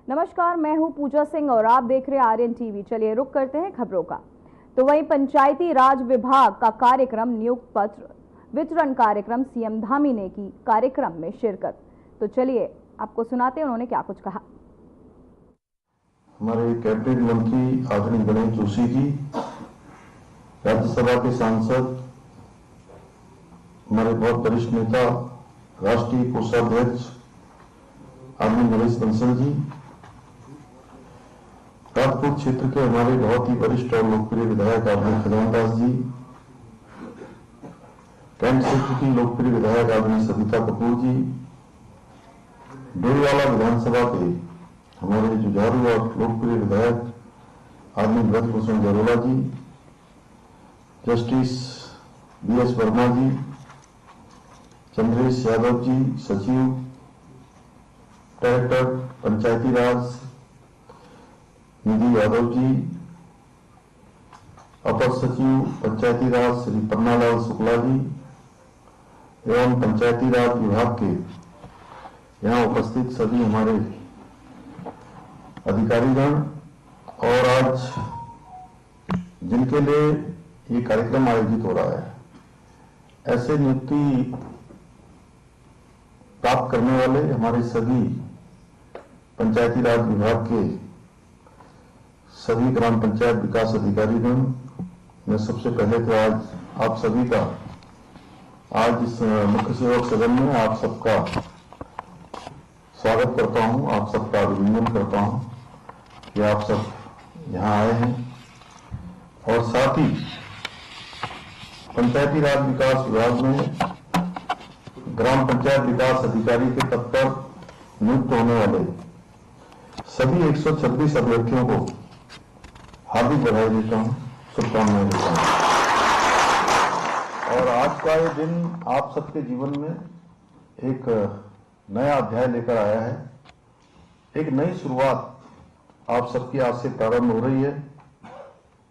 नमस्कार, मैं हूं पूजा सिंह और आप देख रहे हैं आर्यन टीवी। चलिए रुक करते हैं खबरों का। तो वहीं पंचायती राज विभाग का कार्यक्रम नियुक्त पत्र वितरण कार्यक्रम सीएम धामी ने की कार्यक्रम में शिरकत। तो चलिए आपको सुनाते हैं उन्होंने क्या कुछ कहा। हमारे कैबिनेट मंत्री आदरणीय गणेश जोशी जी, राज्यसभा के सांसद, हमारे बहुत वरिष्ठ नेता, राष्ट्रीय कोषाध्यक्ष आदरणीय नरेश बंसल जी, राजपुर क्षेत्र के हमारे बहुत ही वरिष्ठ और लोकप्रिय विधायक आदरणीय खजान दास जी, कैंट क्षेत्र की लोकप्रिय विधायक आदरणीय सविता कपूर जी, डोईवाला विधानसभा के हमारे जुझारू और लोकप्रिय विधायक आदरणीय ब्रजभूषण जरोला जी, जस्टिस बीएस वर्मा जी, चंद्रेश यादव जी, सचिव डायरेक्टर पंचायती राज निधि यादव जी, अपर सचिव पंचायती राज श्री पन्नालाल शुक्ला जी एवं पंचायती राज विभाग के यहाँ उपस्थित सभी हमारे अधिकारीगण और आज जिनके लिए ये कार्यक्रम आयोजित हो रहा है, ऐसे नियुक्ति प्राप्त करने वाले हमारे सभी पंचायती राज विभाग के सभी ग्राम पंचायत विकास अधिकारीगण, मैं सबसे पहले तो आज आप सभी का आज इस मुख्य सेवक सदन में आप सबका स्वागत करता हूं, आप सबका अभिनंदन करता हूं कि आप सब यहां आए हैं और साथ ही पंचायती राज विकास विभाग में ग्राम पंचायत विकास अधिकारी के पद पर नियुक्त होने वाले सभी 126 अभ्यर्थियों को हार्दिक बधाई देता हूं, शुभकामनाएं देता हूं। और आज का ये दिन आप सबके जीवन में एक नया अध्याय लेकर आया है, एक नई शुरुआत आप सबकी आज से प्रारंभ हो रही है।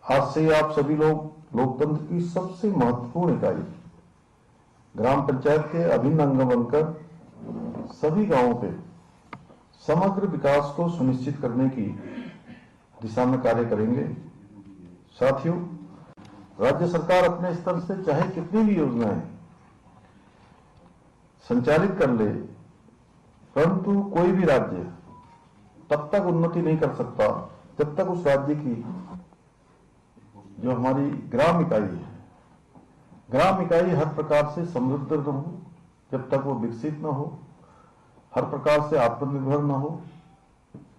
आज से आप सभी लोग लोकतंत्र की सबसे महत्वपूर्ण इकाई ग्राम पंचायत के अभिन्न अंग बनकर सभी गांवों पे समग्र विकास को सुनिश्चित करने की दिशा में कार्य करेंगे। साथियों, राज्य सरकार अपने स्तर से चाहे कितनी भी योजनाएं संचालित कर ले, परंतु कोई भी राज्य तब तक उन्नति नहीं कर सकता जब तक उस राज्य की जो हमारी ग्राम इकाई है, ग्राम इकाई हर प्रकार से समृद्ध न हो, जब तक वो विकसित न हो, हर प्रकार से आत्मनिर्भर न हो,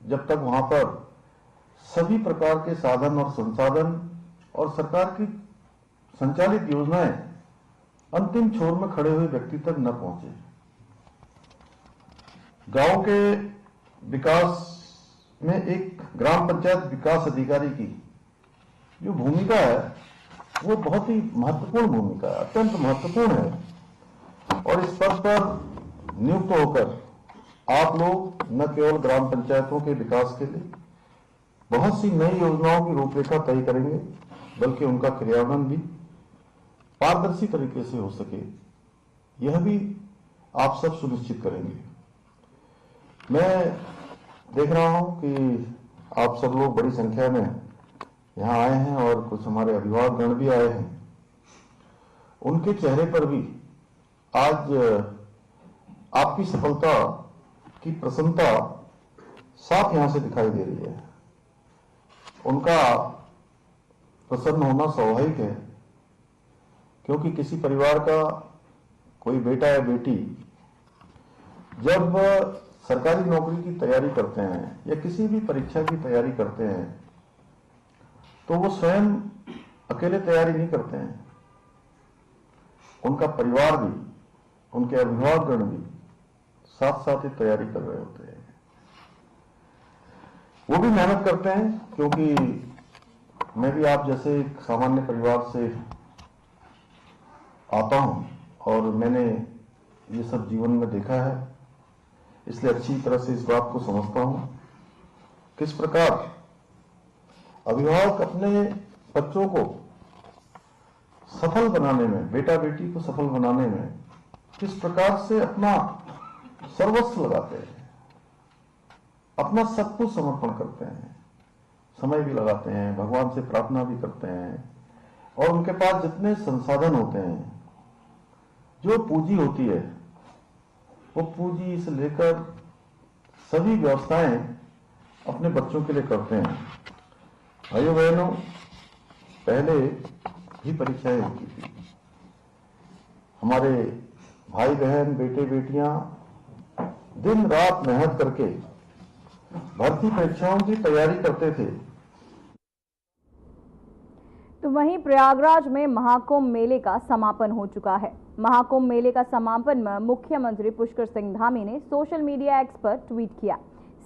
जब तक वहां पर सभी प्रकार के साधन और संसाधन और सरकार की संचालित योजनाएं अंतिम छोर में खड़े हुए व्यक्ति तक न पहुंचे। गांव के विकास में एक ग्राम पंचायत विकास अधिकारी की जो भूमिका है वो बहुत ही महत्वपूर्ण भूमिका है, अत्यंत महत्वपूर्ण है। और इस पद पर नियुक्त होकर आप लोग न केवल ग्राम पंचायतों के विकास के लिए बहुत सी नई योजनाओं की रूपरेखा तय करेंगे, बल्कि उनका क्रियान्वयन भी पारदर्शी तरीके से हो सके, यह भी आप सब सुनिश्चित करेंगे। मैं देख रहा हूं कि आप सब लोग बड़ी संख्या में यहां आए हैं और कुछ हमारे अभिभावकगण भी आए हैं। उनके चेहरे पर भी आज आपकी सफलता की प्रसन्नता साफ यहां से दिखाई दे रही है। उनका प्रसन्न होना स्वाभाविक है, क्योंकि किसी परिवार का कोई बेटा या बेटी जब सरकारी नौकरी की तैयारी करते हैं या किसी भी परीक्षा की तैयारी करते हैं तो वो स्वयं अकेले तैयारी नहीं करते हैं, उनका परिवार भी, उनके अभिभावकगण भी साथ साथ ही तैयारी कर रहे होते हैं। वो भी मेहनत करते हैं, क्योंकि मैं भी आप जैसे एक सामान्य परिवार से आता हूं और मैंने ये सब जीवन में देखा है, इसलिए अच्छी तरह से इस बात को समझता हूं किस प्रकार अभिभावक अपने बच्चों को सफल बनाने में, बेटा बेटी को सफल बनाने में किस प्रकार से अपना सर्वस्व लगाते हैं। अपना सब कुछ समर्पण करते हैं, समय भी लगाते हैं, भगवान से प्रार्थना भी करते हैं, और उनके पास जितने संसाधन होते हैं, जो पूंजी होती है, वो पूंजी से लेकर सभी व्यवस्थाएं अपने बच्चों के लिए करते हैं। भाइयों बहनों, पहले भी परीक्षाएं होती थी, हमारे भाई बहन बेटे बेटियां दिन रात मेहनत करके भर्ती परीक्षाओं की तैयारी करते थे। तो वहीं प्रयागराज में महाकुंभ मेले का समापन हो चुका है। महाकुंभ मेले का समापन में मुख्यमंत्री पुष्कर सिंह धामी ने सोशल मीडिया एक्स पर ट्वीट किया।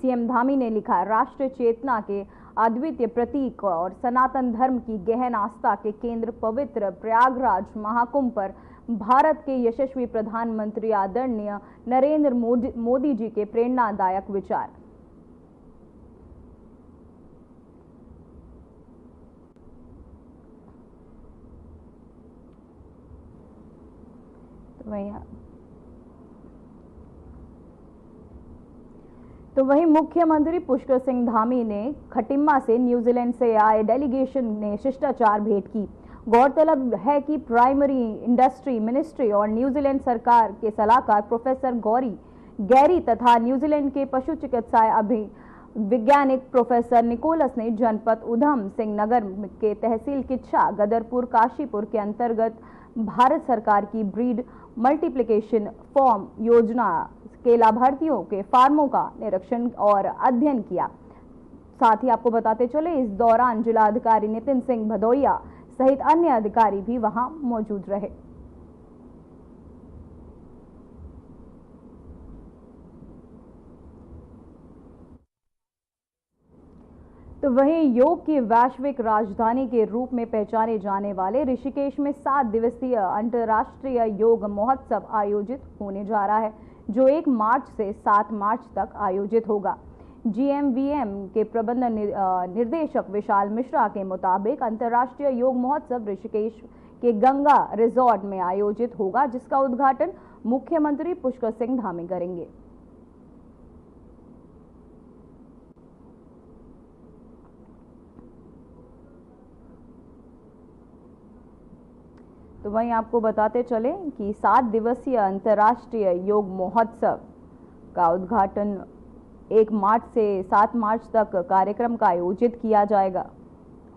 सीएम धामी ने लिखा, राष्ट्रीय चेतना के अद्वितीय प्रतीक और सनातन धर्म की गहन आस्था के केंद्र पवित्र प्रयागराज महाकुंभ पर भारत के यशस्वी प्रधानमंत्री आदरणीय नरेंद्र मोदी जी के प्रेरणादायक विचार। तो वहीं मुख्यमंत्री पुष्कर सिंह धामी ने खटिम्मा से न्यूजीलैंड से आए डेलीगेशन ने शिष्टाचार भेंट की। गौरतलब है कि प्राइमरी इंडस्ट्री मिनिस्ट्री और न्यूजीलैंड सरकार के सलाहकार प्रोफेसर गैरी तथा न्यूजीलैंड के पशु चिकित्सा वैज्ञानिक प्रोफेसर निकोलस ने जनपद उधम सिंह नगर के तहसील किच्छा गदरपुर काशीपुर के अंतर्गत भारत सरकार की ब्रीड मल्टीप्लिकेशन फॉर्म योजना के लाभार्थियों के फार्मों का निरीक्षण और अध्ययन किया। साथ ही आपको बताते चले, इस दौरान जिला अधिकारी नितिन सिंह भदौरिया सहित अन्य अधिकारी भी वहां मौजूद रहे। तो वहीं योग की वैश्विक राजधानी के रूप में पहचाने जाने वाले ऋषिकेश में 7 दिवसीय अंतर्राष्ट्रीय योग महोत्सव आयोजित होने जा रहा है, जो 1 मार्च से 7 मार्च तक आयोजित होगा। GMVM के प्रबंध निर्देशक विशाल मिश्रा के मुताबिक अंतर्राष्ट्रीय योग महोत्सव ऋषिकेश के गंगा रिजॉर्ट में आयोजित होगा, जिसका उद्घाटन मुख्यमंत्री पुष्कर सिंह धामी करेंगे। तो वहीं आपको बताते चले कि 7 दिवसीय अंतर्राष्ट्रीय योग महोत्सव का उद्घाटन 1 मार्च से 7 मार्च तक कार्यक्रम का आयोजित किया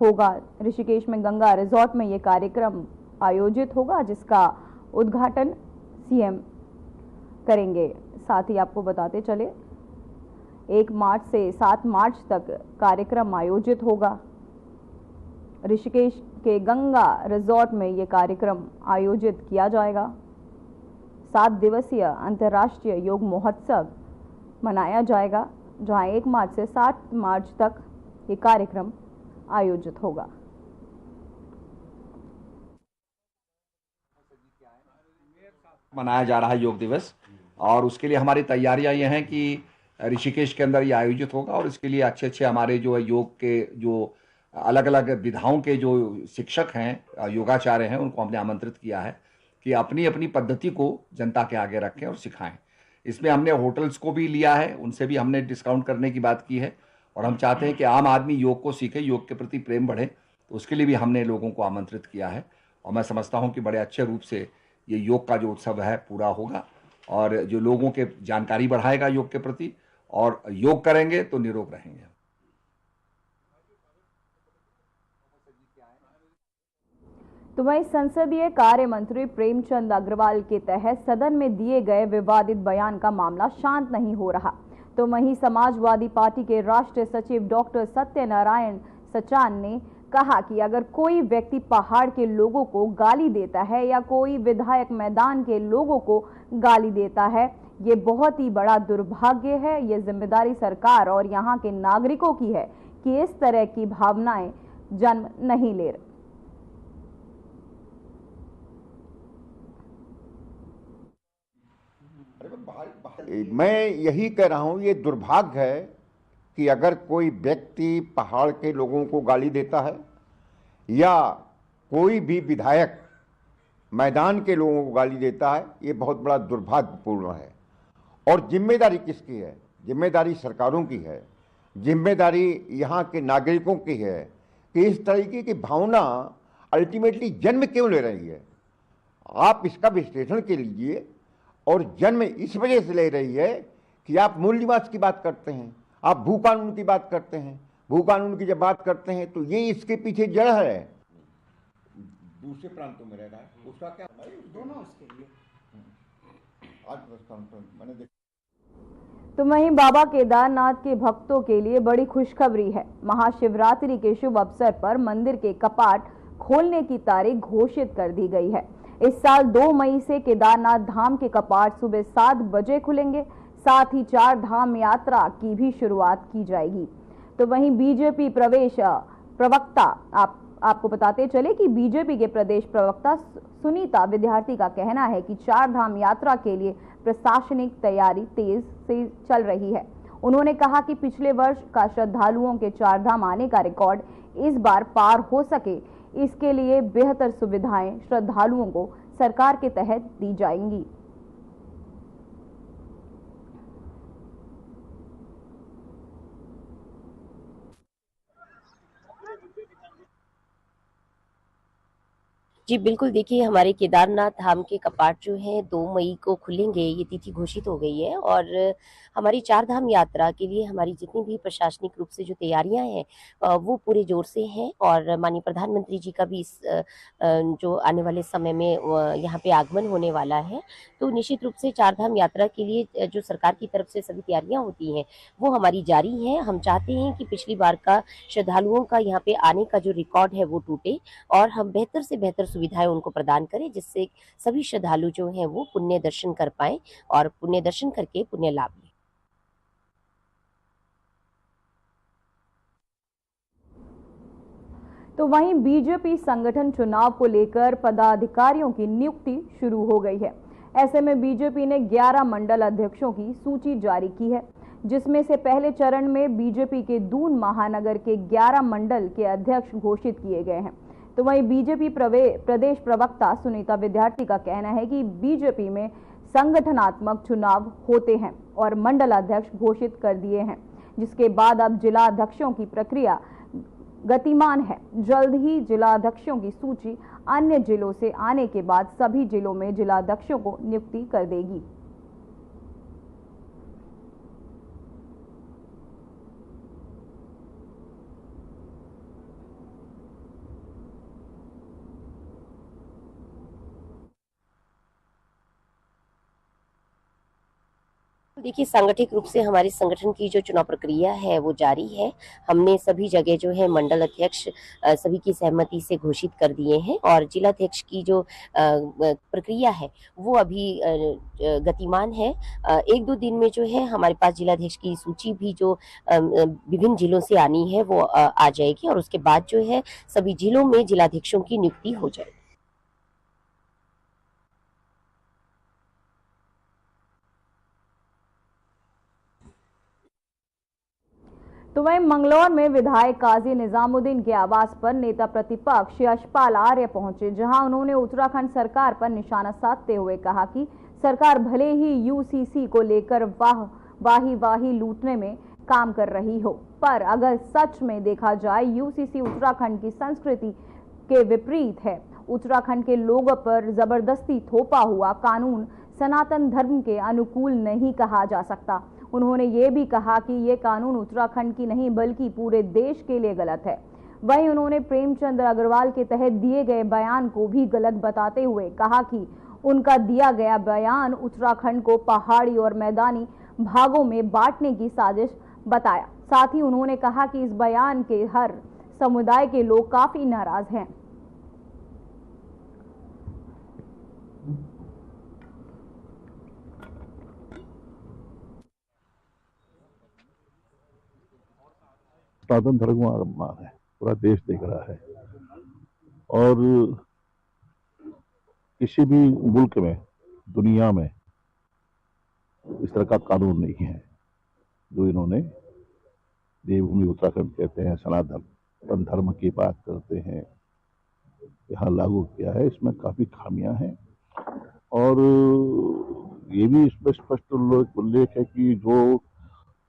होगा। ऋषिकेश में गंगा रिजॉर्ट में ये कार्यक्रम आयोजित होगा, जिसका उद्घाटन सीएम करेंगे। साथ ही आपको बताते चले 1 मार्च से 7 मार्च तक कार्यक्रम आयोजित होगा। ऋषिकेश के गंगा रिजॉर्ट में ये कार्यक्रम आयोजित किया जाएगा। 7 दिवसीय अंतर्राष्ट्रीय योग महोत्सव मनाया जाएगा, जहां 1 मार्च से 7 मार्च तक ये कार्यक्रम आयोजित होगा। मनाया जा रहा है योग दिवस, और उसके लिए हमारी तैयारियां ये हैं कि ऋषिकेश के अंदर ये आयोजित होगा, और इसके लिए अच्छे हमारे जो योग के जो अलग अलग विधाओं के जो शिक्षक हैं, योगाचार्य हैं, उनको हमने आमंत्रित किया है कि अपनी अपनी पद्धति को जनता के आगे रखें और सिखाएं। इसमें हमने होटल्स को भी लिया है, उनसे भी हमने डिस्काउंट करने की बात की है, और हम चाहते हैं कि आम आदमी योग को सीखे, योग के प्रति प्रेम बढ़े, तो उसके लिए भी हमने लोगों को आमंत्रित किया है। और मैं समझता हूँ कि बड़े अच्छे रूप से ये योग का जो उत्सव है पूरा होगा, और जो लोगों के जानकारी बढ़ाएगा योग के प्रति, और योग करेंगे तो निरोग रहेंगे। तो वहीं संसदीय कार्य मंत्री प्रेमचंद अग्रवाल के तहत सदन में दिए गए विवादित बयान का मामला शांत नहीं हो रहा। तो वहीं समाजवादी पार्टी के राष्ट्रीय सचिव डॉक्टर सत्यनारायण सचान ने कहा कि अगर कोई व्यक्ति पहाड़ के लोगों को गाली देता है या कोई विधायक मैदान के लोगों को गाली देता है, ये बहुत ही बड़ा दुर्भाग्य है। ये जिम्मेदारी सरकार और यहाँ के नागरिकों की है कि इस तरह की भावनाएं जन्म नहीं ले रही। मैं यही कह रहा हूं, ये दुर्भाग्य है कि अगर कोई व्यक्ति पहाड़ के लोगों को गाली देता है या कोई भी विधायक मैदान के लोगों को गाली देता है, ये बहुत बड़ा दुर्भाग्यपूर्ण है। और जिम्मेदारी किसकी है? जिम्मेदारी सरकारों की है। जिम्मेदारी यहाँ के नागरिकों की है कि इस तरीके की भावना अल्टीमेटली जन्म क्यों ले रही है। आप इसका विश्लेषण के लीजिए। और जन्म इस वजह से ले रही है कि आप मूल निवास की बात करते हैं, आप भू कानून की बात करते हैं। भू कानून की जब बात करते हैं तो ये इसके पीछे जड़ है। दूसरे प्रांतों में रह रहा है, उसका क्या दोनों उसके लिए आज मैंने देखा। तो वहीं बाबा केदारनाथ के भक्तों के लिए बड़ी खुशखबरी है। महाशिवरात्रि के शुभ अवसर पर मंदिर के कपाट खोलने की तारीख घोषित कर दी गई है। इस साल 2 मई से केदारनाथ धाम के कपाट सुबह 7 बजे खुलेंगे। साथ ही 4 धाम यात्रा की भी शुरुआत की जाएगी। तो वहीं बीजेपी प्रदेश प्रवक्ता आपको बताते चले कि बीजेपी के प्रदेश प्रवक्ता सुनीता विद्यार्थी का कहना है कि 4 धाम यात्रा के लिए प्रशासनिक तैयारी तेज से चल रही है। उन्होंने कहा कि पिछले वर्ष का श्रद्धालुओं के 4 धाम आने का रिकॉर्ड इस बार पार हो सके, इसके लिए बेहतर सुविधाएं श्रद्धालुओं को सरकार के तहत दी जाएंगी। जी बिल्कुल, देखिए हमारे केदारनाथ धाम के कपाट जो हैं 2 मई को खुलेंगे, ये तिथि घोषित हो गई है। और हमारी 4 धाम यात्रा के लिए हमारी जितनी भी प्रशासनिक रूप से जो तैयारियां हैं वो पूरे जोर से हैं। और माननीय प्रधानमंत्री जी का भी इस जो आने वाले समय में यहाँ पे आगमन होने वाला है, तो निश्चित रूप से 4 धाम यात्रा के लिए जो सरकार की तरफ से सभी तैयारियां होती हैं वो हमारी जारी हैं। हम चाहते हैं कि पिछली बार का श्रद्धालुओं का यहाँ पे आने का जो रिकॉर्ड है वो टूटे और हम बेहतर से बेहतर सुविधाएं उनको प्रदान करें, जिससे सभी श्रद्धालु जो हैं वो पुण्य दर्शन कर पाएं और पुण्य दर्शन करके पुण्य लाभ लें। तो वहीं बीजेपी संगठन चुनाव को लेकर पदाधिकारियों की नियुक्ति शुरू हो गई है। ऐसे में बीजेपी ने 11 मंडल अध्यक्षों की सूची जारी की है, जिसमें से पहले चरण में बीजेपी के दून महानगर के 11 मंडल के अध्यक्ष घोषित किए गए हैं। तो वहीं बीजेपी प्रदेश प्रवक्ता सुनीता विद्यार्थी का कहना है कि बीजेपी में संगठनात्मक चुनाव होते हैं और मंडल अध्यक्ष घोषित कर दिए हैं, जिसके बाद अब जिला अध्यक्षों की प्रक्रिया गतिमान है। जल्द ही जिला अध्यक्षों की सूची अन्य जिलों से आने के बाद सभी जिलों में जिला अध्यक्षों को नियुक्ति कर देगी। देखिए सांगठनिक रूप से हमारे संगठन की जो चुनाव प्रक्रिया है वो जारी है। हमने सभी जगह जो है मंडल अध्यक्ष सभी की सहमति से घोषित कर दिए हैं और जिलाध्यक्ष की जो प्रक्रिया है वो अभी गतिमान है। 1-2 दिन में जो है हमारे पास जिलाध्यक्ष की सूची भी जो विभिन्न जिलों से आनी है वो आ जाएगी और उसके बाद जो है सभी जिलों में जिलाध्यक्षों की नियुक्ति हो जाएगी। तो वहीं मंगलौर में विधायक काजी निजामुद्दीन के आवास पर नेता प्रतिपक्ष यशपाल आर्य पहुंचे, जहां उन्होंने उत्तराखंड सरकार पर निशाना साधते हुए कहा कि सरकार भले ही यूसीसी को लेकर वाही लूटने में काम कर रही हो, पर अगर सच में देखा जाए यूसीसी उत्तराखंड की संस्कृति के विपरीत है। उत्तराखंड के लोगों पर जबरदस्ती थोपा हुआ कानून सनातन धर्म के अनुकूल नहीं कहा जा सकता। उन्होंने ये भी कहा कि ये कानून उत्तराखंड की नहीं बल्कि पूरे देश के लिए गलत है। वहीं उन्होंने प्रेमचंद अग्रवाल के तहत दिए गए बयान को भी गलत बताते हुए कहा कि उनका दिया गया बयान उत्तराखंड को पहाड़ी और मैदानी भागों में बांटने की साजिश बताया। साथ ही उन्होंने कहा कि इस बयान के हर समुदाय के लोग काफी नाराज हैं। सनातन धर्म का अपमान है, पूरा देश देख रहा है। और किसी भी मुल्क में दुनिया में इस तरह का कानून नहीं है जो इन्होंने देवभूमि उत्तराखंड कहते हैं, सनातन धर्म की बात करते हैं, यहाँ लागू किया है। इसमें काफी खामियां हैं और ये भी इसमें स्पष्ट उल्लेख है कि जो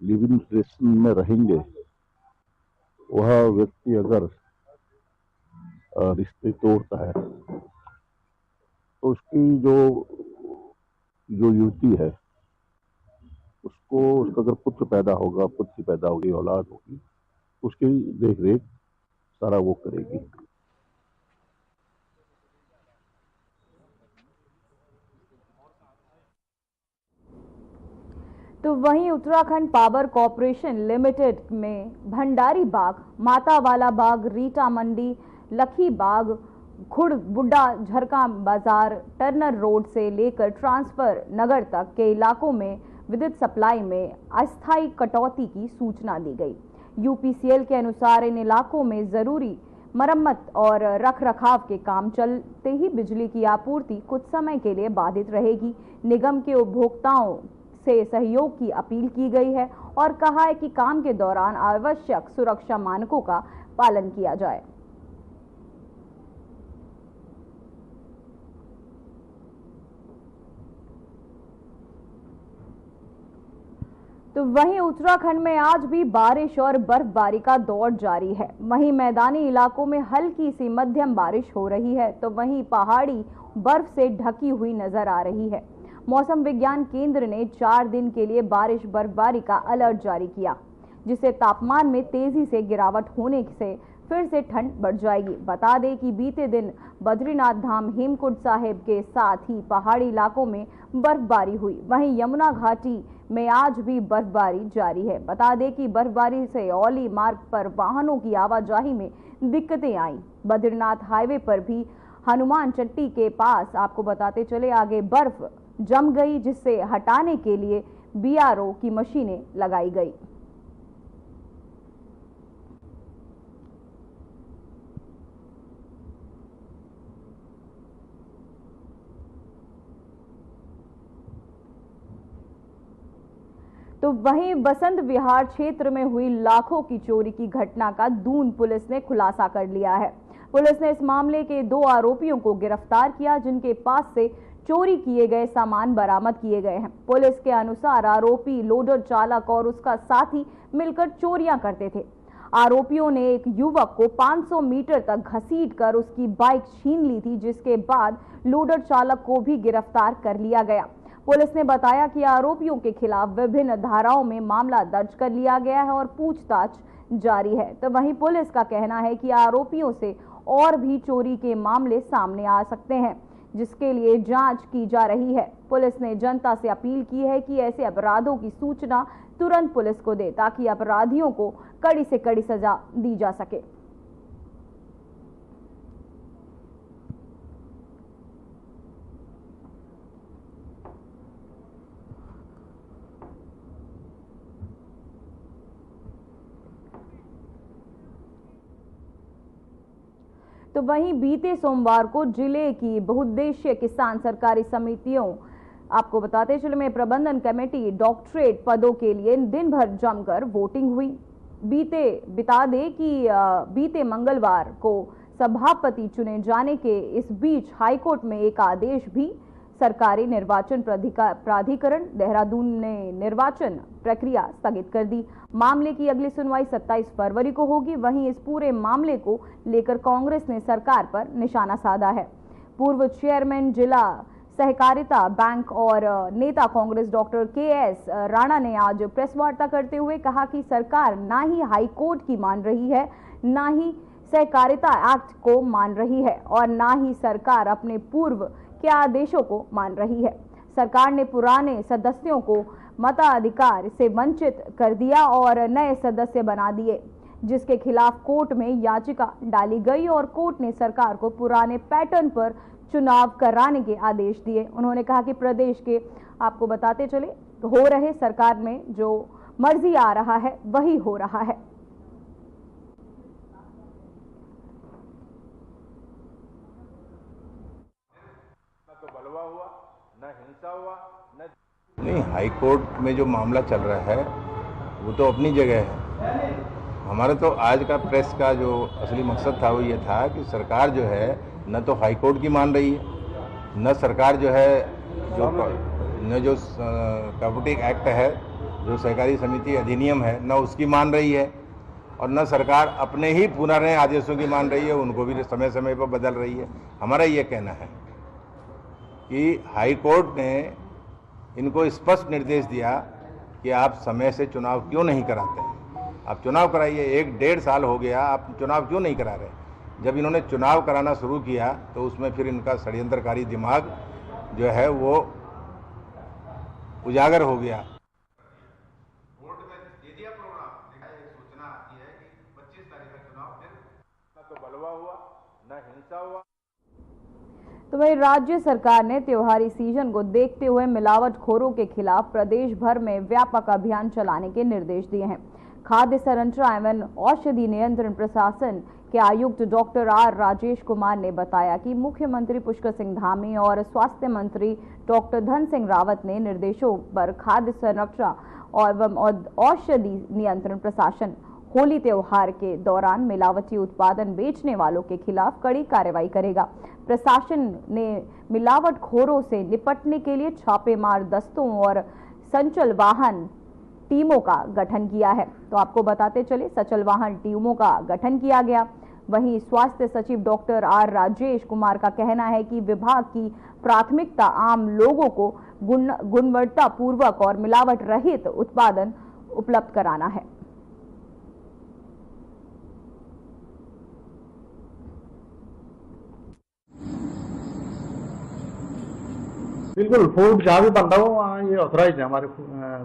लिव इन रिलेशन में रहेंगे, वह व्यक्ति अगर रिश्ते तोड़ता है तो उसकी जो युवती है उसका अगर पुत्र पैदा होगा, पुत्री पैदा होगी, औलाद होगी, उसकी देख रेख सारा वो करेगी। तो वहीं उत्तराखंड पावर कॉर्पोरेशन लिमिटेड में भंडारी बाग, मातावाला बाग, रीटा मंडी, लखी बाग, खुड़ बुड्ढा, झरका बाजार, टर्नर रोड से लेकर ट्रांसफर नगर तक के इलाकों में विद्युत सप्लाई में अस्थायी कटौती की सूचना दी गई। यूपीसीएल के अनुसार इन इलाकों में जरूरी मरम्मत और रखरखाव के काम चलते ही बिजली की आपूर्ति कुछ समय के लिए बाधित रहेगी। निगम के उपभोक्ताओं से सहयोग की अपील की गई है और कहा है कि काम के दौरान आवश्यक सुरक्षा मानकों का पालन किया जाए। तो वहीं उत्तराखंड में आज भी बारिश और बर्फबारी का दौर जारी है। वहीं मैदानी इलाकों में हल्की सी मध्यम बारिश हो रही है, तो वहीं पहाड़ी बर्फ से ढकी हुई नजर आ रही है। मौसम विज्ञान केंद्र ने 4 दिन के लिए बारिश बर्फबारी का अलर्ट जारी किया, जिससे तापमान में तेजी से गिरावट होने से फिर से ठंड बढ़ जाएगी। बता दें कि बीते दिन बद्रीनाथ धाम, हेमकुंड साहिब के साथ ही पहाड़ी इलाकों में बर्फबारी हुई। वहीं यमुना घाटी में आज भी बर्फबारी जारी है। बता दें कि बर्फबारी से औली मार्ग पर वाहनों की आवाजाही में दिक्कतें आई। बद्रीनाथ हाईवे पर भी हनुमान चट्टी के पास आपको बताते चले आगे बर्फ जम गई, जिससे हटाने के लिए बीआरओ की मशीनें लगाई गई। तो वहीं बसंत विहार क्षेत्र में हुई लाखों की चोरी की घटना का दून पुलिस ने खुलासा कर लिया है। पुलिस ने इस मामले के 2 आरोपियों को गिरफ्तार किया, जिनके पास से चोरी किए गए सामान बरामद किए गए हैं। पुलिस के अनुसार आरोपी लोडर चालक और उसका साथी मिलकर चोरियां करते थे। आरोपियों ने एक युवक को 500 मीटर तक घसीटकर उसकी बाइक छीन ली थी, जिसके बाद लोडर चालक को भी गिरफ्तार कर लिया गया। पुलिस ने बताया कि आरोपियों के खिलाफ विभिन्न धाराओं में मामला दर्ज कर लिया गया है और पूछताछ जारी है। तो वहीं पुलिस का कहना है कि आरोपियों से और भी चोरी के मामले सामने आ सकते हैं, जिसके लिए जांच की जा रही है। पुलिस ने जनता से अपील की है कि ऐसे अपराधों की सूचना तुरंत पुलिस को दे, ताकि अपराधियों को कड़ी से कड़ी सजा दी जा सके। तो वहीं बीते सोमवार को जिले की बहुउद्देशीय किसान सहकारी समितियों आपको बताते चले में प्रबंधन कमेटी डॉक्टरेट पदों के लिए दिन भर जमकर वोटिंग हुई। बता दें कि बीते मंगलवार को सभापति चुने जाने के इस बीच हाईकोर्ट में एक आदेश भी सरकारी निर्वाचन प्राधिकरण देहरादून ने निर्वाचन प्रक्रिया स्थगित कर दी। मामले की अगली सुनवाई 27 फरवरी को होगी। वहीं इस पूरे मामले को लेकर कांग्रेस ने सरकार पर निशाना साधा है। पूर्व चेयरमैन जिला सहकारिता बैंक और नेता कांग्रेस डॉक्टर के.एस. राणा ने आज प्रेस वार्ता करते हुए कहा कि सरकार ना ही हाईकोर्ट की मान रही है, ना ही सहकारिता एक्ट को मान रही है और ना ही सरकार अपने पूर्व के आदेशों को मान रही है। सरकार ने पुराने सदस्यों को मताधिकार से वंचित कर दिया और नए सदस्य बना दिए, जिसके खिलाफ कोर्ट में याचिका डाली गई और कोर्ट ने सरकार को पुराने पैटर्न पर चुनाव कराने के आदेश दिए। उन्होंने कहा कि प्रदेश के आपको बताते चले हो रहे सरकार में जो मर्जी आ रहा है वही हो रहा है। नहीं, हाई कोर्ट में जो मामला चल रहा है वो तो अपनी जगह है। हमारा तो आज का प्रेस का जो असली मकसद था वो ये था कि सरकार जो है न तो हाई कोर्ट की मान रही है, न सरकार जो है जो कॉर्पोरेटिव एक्ट है जो सहकारी समिति अधिनियम है न उसकी मान रही है और न सरकार अपने ही पुराने आदेशों की मान रही है, उनको भी समय समय पर बदल रही है। हमारा ये कहना है कि हाई कोर्ट ने इनको स्पष्ट निर्देश दिया कि आप समय से चुनाव क्यों नहीं कराते हैं, आप चुनाव कराइए। 1-1.5 साल हो गया, आप चुनाव क्यों नहीं करा रहे। जब इन्होंने चुनाव कराना शुरू किया तो उसमें फिर इनका षड्यंत्रकारी दिमाग जो है वो उजागर हो गया। कोर्ट में दे दिया प्रोग्राम, सूचना आती है कि 25 तारीख का चुनाव, फिर न तो बलवा हुआ न हिंसा हुआ। तो वही राज्य सरकार ने त्योहारी सीजन को देखते हुए मिलावटखोरों के खिलाफ प्रदेश भर में व्यापक अभियान चलाने के निर्देश दिए हैं। खाद्य संरचना एवं औषधि नियंत्रण प्रशासन के आयुक्त डॉक्टर आर राजेश कुमार ने बताया कि मुख्यमंत्री पुष्कर सिंह धामी और स्वास्थ्य मंत्री डॉक्टर धन सिंह रावत ने निर्देशों पर खाद्य संरक्षण एवं औषधि नियंत्रण प्रशासन होली त्योहार के दौरान मिलावटी उत्पादन बेचने वालों के खिलाफ कड़ी कार्रवाई करेगा। प्रशासन ने मिलावटखोरों से निपटने के लिए छापेमार दस्तों और संचल वाहन टीमों का गठन किया है। तो आपको बताते चले, सचल वाहन टीमों का गठन किया गया। वहीं स्वास्थ्य सचिव डॉक्टर आर राजेश कुमार का कहना है कि विभाग की प्राथमिकता आम लोगों को गुणवत्तापूर्वक और मिलावट रहित उत्पादन उपलब्ध कराना है। बिल्कुल, फूड जहाँ भी बन रहा हो वहाँ ये ऑथराइज है हमारे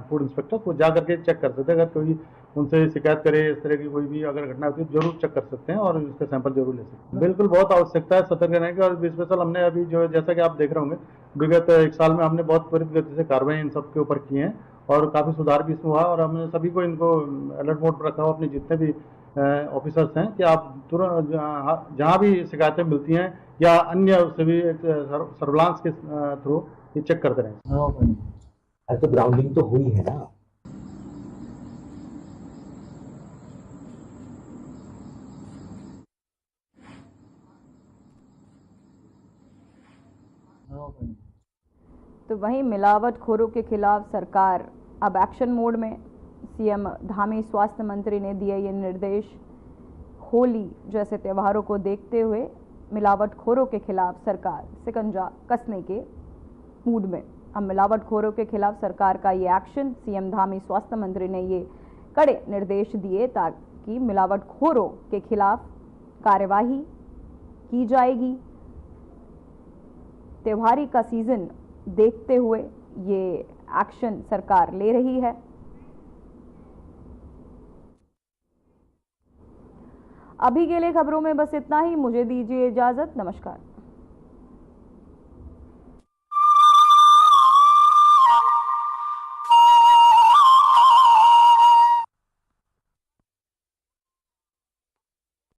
फूड इंस्पेक्टर, वो जा करके चेक कर सकते हैं। अगर कोई उनसे शिकायत करे इस तरह की कोई भी अगर घटना होती है जरूर चेक कर सकते हैं और इसका सैंपल जरूर ले सकते हैं। बिल्कुल बहुत आवश्यकता है सतर्क रहने की। और स्पेशल हमने अभी जो जैसा कि आप देख रहे होंगे विगत 1 साल में हमने बहुत त्वरित गति से कार्रवाई इन सब के ऊपर की है और काफ़ी सुधार भी इसमें हुआ। और हमने सभी को इनको अलर्ट मोड पर रखा हुआ, अपने जितने भी ऑफिसर्स हैं, कि आप तुरंत जहाँ भी शिकायतें मिलती हैं या अन्य उससे भी सर्विलांस के थ्रू ये चेक करते रहें। तो ग्राउंडिंग तो हुई है ना। तो वहीं मिलावटखोरों के खिलाफ सरकार अब एक्शन मोड में। सीएम धामी स्वास्थ्य मंत्री ने दिए ये निर्देश। होली जैसे त्योहारों को देखते हुए मिलावटखोरों के खिलाफ सरकार शिकंजा कसने के मूड में। अब मिलावटखोरों के खिलाफ सरकार का ये एक्शन, सीएम धामी स्वास्थ्य मंत्री ने ये कड़े निर्देश दिए ताकि मिलावटखोरों के खिलाफ कार्यवाही की जाएगी। त्योहारी का सीजन देखते हुए ये एक्शन सरकार ले रही है। अभी के लिए खबरों में बस इतना ही। मुझे दीजिए इजाजत। नमस्कार।